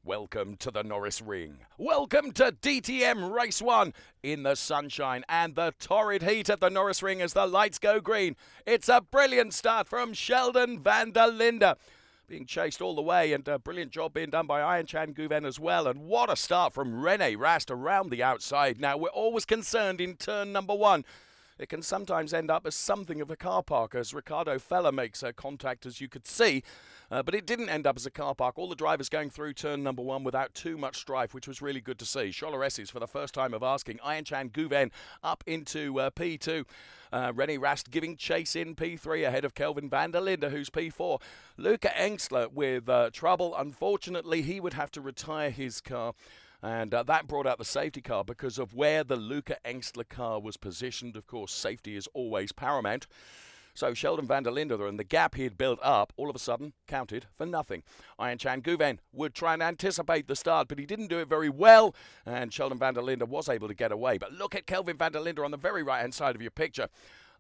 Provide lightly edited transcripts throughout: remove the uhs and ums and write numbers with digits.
Welcome to the Norisring. Welcome to DTM Race 1 in the sunshine and the torrid heat at the Norisring as the lights go green. It's a brilliant start from Sheldon van der Linde. Being chased all the way, and a brilliant job being done by Ayhan Guven as well. And what a start from René Rast around the outside. Now, we're always concerned in turn number 1. It can sometimes end up as something of a car park, as Ricardo Feller makes contact, as you could see. But it didn't end up as a car park. All the drivers going through turn number 1 without too much strife, which was really good to see. Choloresses, for the first time of asking, Ayhan Guven up into P2. René Rast giving chase in P3 ahead of Kelvin van der Linde, who's P4. Luca Engstler with trouble. Unfortunately, he would have to retire his car. And that brought out the safety car because of where the Luca Engstler car was positioned. Of course, safety is always paramount. So Sheldon van der Linde and the gap he had built up, all of a sudden, counted for nothing. Ayhan Guven would try and anticipate the start, but he didn't do it very well. And Sheldon van der Linde was able to get away. But look at Kelvin van der Linde on the very right-hand side of your picture.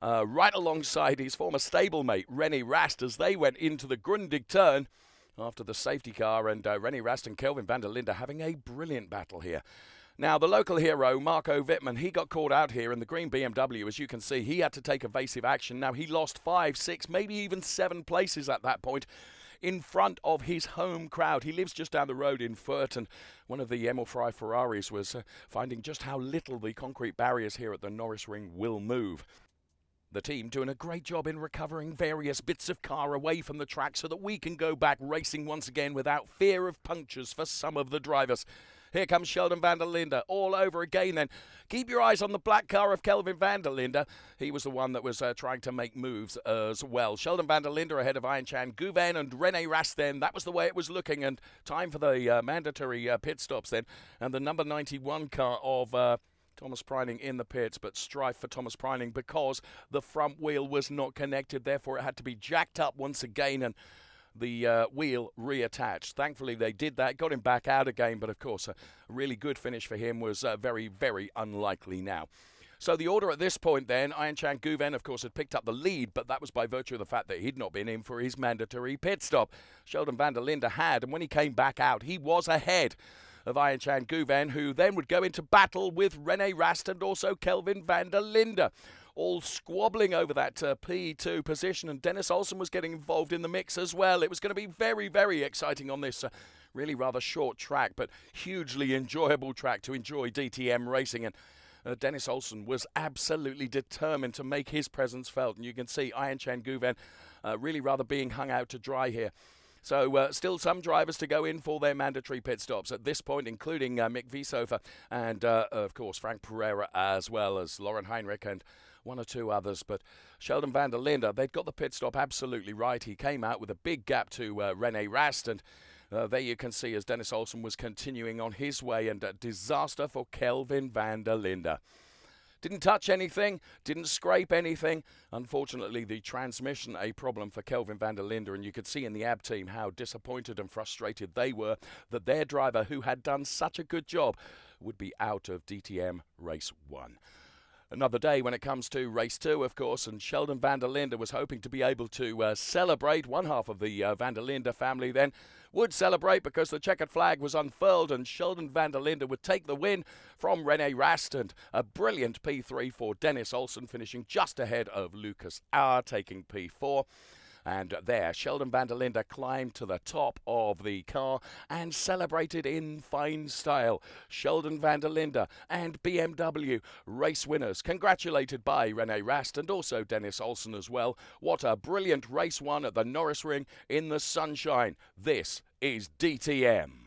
Right alongside his former stablemate, René Rast, as they went into the Grundig turn after the safety car, and René Rast and Kelvin van der Linde having a brilliant battle here. Now, the local hero, Marco Wittmann, he got caught out here in the green BMW. As you can see, he had to take evasive action. Now, he lost 5, 6, maybe even 7 places at that point in front of his home crowd. He lives just down the road in Fürth, and one of the M4 Ferraris was finding just how little the concrete barriers here at the Norisring will move. The team doing a great job in recovering various bits of car away from the track so that we can go back racing once again without fear of punctures for some of the drivers. Here comes Sheldon van der Linde all over again then. Keep your eyes on the black car of Kelvin van der Linde. He was the one that was trying to make moves as well. Sheldon van der Linde ahead of Ayhan Guven and René Rast then. That was the way it was looking, and time for the mandatory pit stops then. And the number 91 car of Thomas Preining in the pits, but strife for Thomas Preining because the front wheel was not connected. Therefore, it had to be jacked up once again and the wheel reattached. Thankfully, they did that, got him back out again, but of course, a really good finish for him was very, very unlikely now. So the order at this point then, Ayhan Guven, of course, had picked up the lead, but that was by virtue of the fact that he'd not been in for his mandatory pit stop. Sheldon van der Linde had, and when he came back out, he was ahead of Ayhan Guven, who then would go into battle with René Rast and also Kelvin van der Linde, all squabbling over that P2 position, and Dennis Olsen was getting involved in the mix as well. It was going to be very, very exciting on this really rather short track, but hugely enjoyable track to enjoy DTM racing, and Dennis Olsen was absolutely determined to make his presence felt, and you can see Ayhan Guven really rather being hung out to dry here. So still some drivers to go in for their mandatory pit stops at this point, including Mick Wiesofer and, of course, Frank Pereira, as well as Lauren Heinrich and one or two others. But Sheldon van der Linde, they'd got the pit stop absolutely right. He came out with a big gap to René Rast, and there you can see as Dennis Olsen was continuing on his way, and a disaster for Kelvin van der Linde. Didn't touch anything, didn't scrape anything. Unfortunately, the transmission a problem for Kelvin van der Linde, and you could see in the AB team how disappointed and frustrated they were that their driver, who had done such a good job, would be out of DTM Race 1. Another day when it comes to Race 2, of course, and Sheldon van der Linde was hoping to be able to celebrate. One half of the van der Linde family then would celebrate because the checkered flag was unfurled, and Sheldon van der Linde would take the win from René Rast, and a brilliant P3 for Dennis Olsen, finishing just ahead of Lucas Auer, taking P4. And there, Sheldon van der Linde climbed to the top of the car and celebrated in fine style. Sheldon van der Linde and BMW race winners, congratulated by René Rast and also Dennis Olsen as well. What a brilliant race 1 at the Norisring in the sunshine. This is DTM.